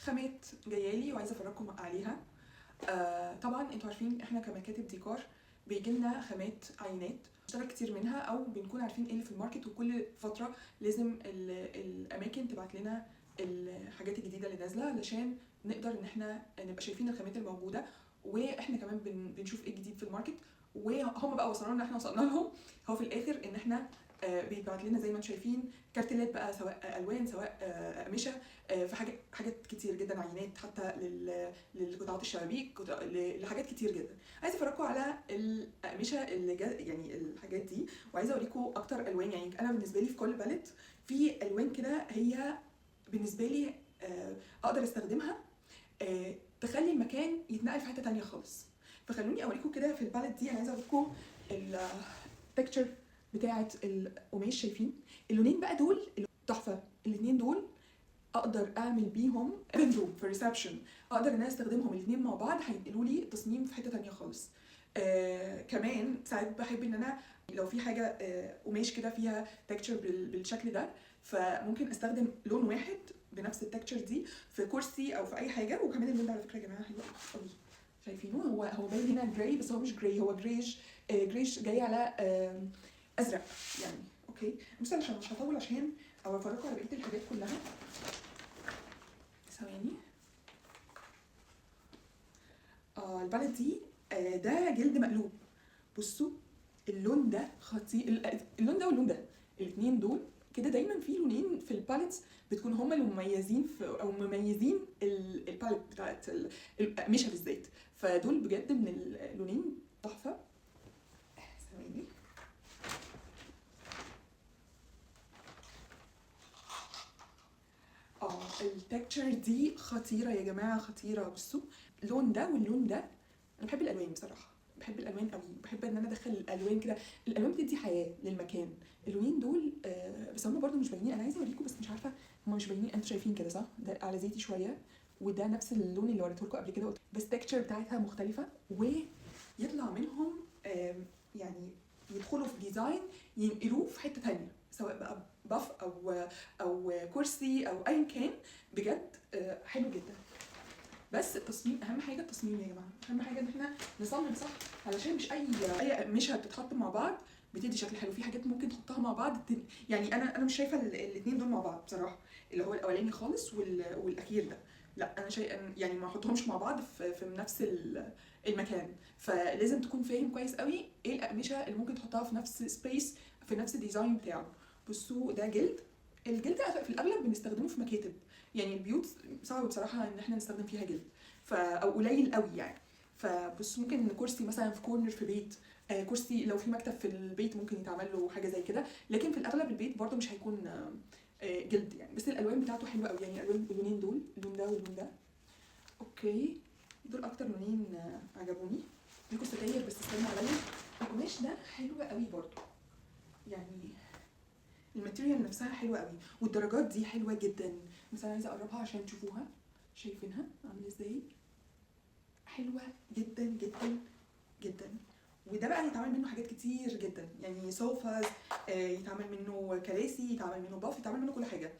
خامات جايه لي وعايزه افرجكم عليها. طبعا انتوا عارفين احنا كمكاتب ديكور بيجي لنا خامات عينات نشتغل كتير منها، او بنكون عارفين ايه اللي في الماركت، وكل فتره لازم الاماكن تبعت لنا الحاجات الجديده اللي نازله علشان نقدر ان احنا نبقى شايفين الخامات الموجوده، واحنا كمان بنشوف ايه الجديد في الماركت. وهم بقى وصلوا لنا، احنا وصلنا لهم. هو في الاخر ان احنا بيبعت لنا زي ما انتم شايفين كارتيلات بقى، سواء الوان سواء اقمشه، في حاجات كتير جدا، عينات حتى لقطاعات الشبابيك، لحاجات كتير جدا. عايزه افرجكم على الاقمشه اللي يعني الحاجات دي، وعايزه اوريكم اكتر الوان. يعني انا بالنسبه لي في كل باليت في الوان كده هي بالنسبه لي اقدر استخدمها تخلي المكان يتنقل في حته تانية خالص. فخلوني اوريكم كده في الباليت دي. انا عايزه اوريكم التكتشر بتاعه القماش. شايفين اللونين بقى دول تحفه. الاثنين دول اقدر اعمل بيهم روم في ريسبشن، اقدر ان انا استخدمهم الاثنين مع بعض، هينقلوا لي التصميم في حته تانية خالص. كمان ساعات بحب ان انا لو في حاجه قماش كده فيها تكتشر بالشكل ده، فممكن استخدم لون واحد بنفس التكتشر دي في كرسي او في اي حاجه. وكمان اللون ده على فكره يا جماعه حلو قوي، شايفينه؟ هو باين هنا جراي، بس هو مش جراي، هو جريش جاي على ازرق يعني. اوكي بصوا، عشان مش هطول عشان او افرجكم على بقيه الحاجات كلها. ثواني. الباليت دي ده جلد مقلوب. بصوا اللون ده خطير، اللون ده واللون ده، الاثنين دول كده. دايما في لونين في الباليتس بتكون هما اللي مميزين او مميزين الباليت بتاعت القماشه بالذات، فدول بجد من اللونين تحفه. ثواني. التكتشر دي خطيره يا جماعه، خطيره. بصوا اللون ده واللون ده، انا بحب الالوان بصراحه، بحب الالوان قوي، بحب ان انا ادخل الالوان كده. الالوان بتدي حياه للمكان. اللونين دول بس هم برده مش باينين. انا عايزه اوريكم بس مش عارفه هم مش باينين. انتوا شايفين كده صح؟ ده على زيتي شويه، وده نفس اللون اللي وريته لكم قبل كده، بس التكتشر بتاعتها مختلفه، ويطلع منهم يعني يدخلوا في ديزاين ينقلوه في حته ثانيه، سواء بقى باف او كرسي او ايا كان. بجد حلو جدا. بس التصميم اهم حاجه، التصميم يا جماعه اهم حاجه، ان احنا نصمم صح، علشان مش اي قماشه بتتحط مع بعض بتدي شكل حلو. في حاجات ممكن تحطها مع بعض يعني انا مش شايفه الاثنين دول مع بعض بصراحه، اللي هو الاولاني خالص والاخير ده، لا انا شايفه يعني ما احطهمش مع بعض في نفس المكان. فلازم تكون فاهم كويس قوي ايه الاقمشه اللي ممكن تحطها في نفس سبيس، في نفس الديزاين بتاعه. بصوا ده جلد. الجلد في الاغلب بنستخدمه في مكاتب، يعني البيوت صعب بصراحه ان احنا نستخدم فيها جلد، او قليل قوي يعني. فبص ممكن كرسي مثلا في كورنر في بيت، كرسي لو في مكتب في البيت ممكن يتعمل له حاجه زي كده، لكن في الاغلب البيت برده مش هيكون جلد يعني. بس الالوان بتاعته حلوه قوي، يعني اللونين دول، اللون ده واللون ده. اوكي دول اكتر لونين عجبوني. ليكوا ستاير بس استنوا عليا. القماش ده حلو قوي برده، يعني الماتيريال نفسها حلوه قوي، والدرجات دي حلوه جدا. مثلا عايزه اقربها عشان تشوفوها، شايفينها عامله ازاي؟ حلوه جدا جدا جدا. وده بقى يتعمل منه حاجات كتير جدا، يعني سوفاز، يتعمل منه كراسي، يتعمل منه باف، يتعمل منه كل حاجه.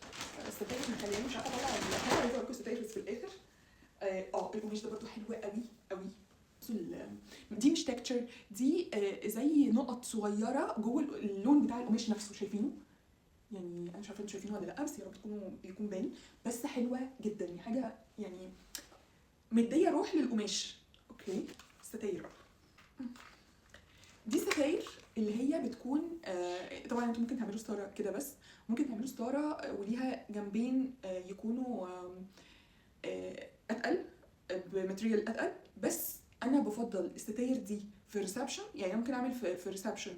الستاير مخليني مش عارفه اطلع الحاجه، عايزه اوريكم الستاير بس في الاخر. القماش ده برده حلو قوي قوي. دي مش تكتشر، دي زي نقط صغيره جوه اللون بتاع القماش نفسه، شايفينه؟ يعني انا مش عارفه انتوا شايفينه ولا لا، بس يا رب يكون باين. بس حلوه جدا، يعني حاجه يعني مديه روح للقماش. اوكي ستاير بقى. دي ستاير اللي هي بتكون طبعا انتوا ممكن تعملوا ستاره كده، بس ممكن تعملوا ستاره وليها جنبين يكونوا اتقل، بماتريال اتقل. بس انا بفضل الستاير دي في ريسبشن، يعني ممكن اعمل في ريسبشن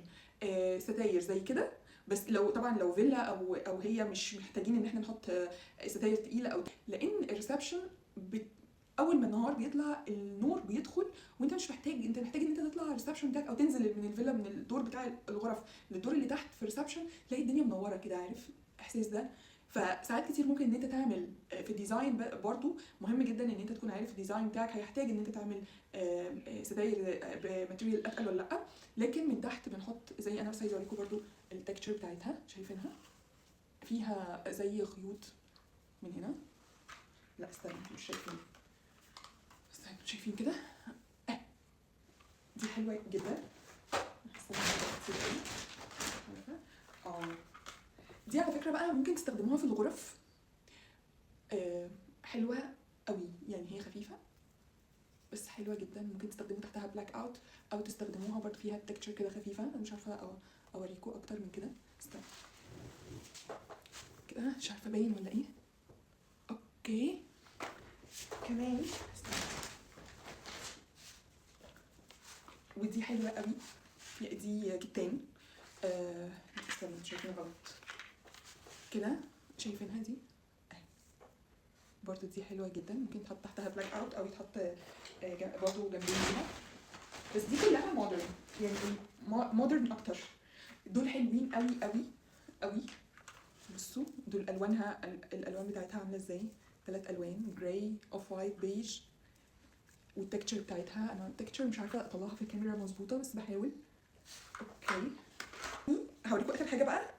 ستاير زي كده. بس لو فيلا او هي مش محتاجين ان احنا نحط ستاير تقيله، او لان الريسبشن اول ما النهار بيطلع النور بيدخل، وانت مش محتاج، انت محتاج ان انت تطلع على الريسبشن بتاعك او تنزل من الفيلا من الدور بتاع الغرف للدور اللي تحت في الريسبشن، تلاقي الدنيا منوره كده، عارف الاحساس ده؟ فساعات كتير ممكن ان انت تعمل في الديزاين برضو مهم جدا ان انت تكون عارف الديزاين بتاعك هيحتاج ان انت تعمل ستاير بماتيريال اتقل ولا لا. لكن من تحت بنحط زي، انا بس عايزه اوريكم برضو التكتشر بتاعتها، شايفينها؟ فيها زي خيوط من هنا لا استنى انتوا مش شايفين، استنى انتوا شايفين كده. دي حلوه جدا، حاسه انها كتير قوي. عارفه دي على فكره بقى ممكن تستخدموها في الغرف. حلوه قوي يعني، هي خفيفه بس حلوه جدا. ممكن تستخدموا تحتها بلاك اوت، او تستخدموها برضه فيها تكتشر كده خفيفه. انا مش عارفه اوريكم اكتر من كده. استنى كده، مش عارفه باين ولا ايه. اوكي كمان استنى. ودي حلوه قوي، دي كتان. استنى شايفينها غلط كده، شايفينها دي برضه دي حلوه جدا. ممكن تحط تحتها بلاك اوت او يتحط برضه جنبيها. بس دي كلها مودرن يعني، مودرن اكتر. دول حلوين قوي قوي قوي. بصوا دول الوانها، الالوان بتاعتها عامله ازاي. 3 الوان، جراي، اوف وايت، بيج. والتكتشر بتاعتها، انا التكتشر مش عارفه اطلعها في الكاميرا مظبوطه بس بحاول. اوكي هوريكم اخر حاجه بقى.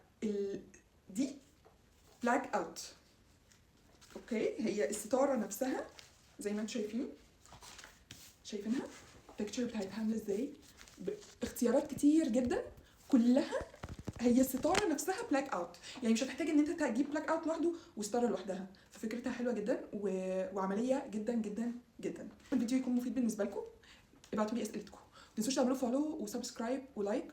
دي بلاك اوت. اوكي هي الستاره نفسها زي ما انتم شايفينها. التكتشر بتاعتها عامله ازاي، باختيارات كتير جدا. كلها هي الستاره نفسها بلاك اوت، يعني مش هتحتاج ان انت تجيب بلاك اوت لوحده وستاره لوحدها. ففكرتها حلوه جدا وعمليه جدا جدا جدا. الفيديو يكون مفيد بالنسبه لكم، ابعتوا لي اسئلتكم. ما تنسوش تعملوا فولو وسبسكرايب ولايك.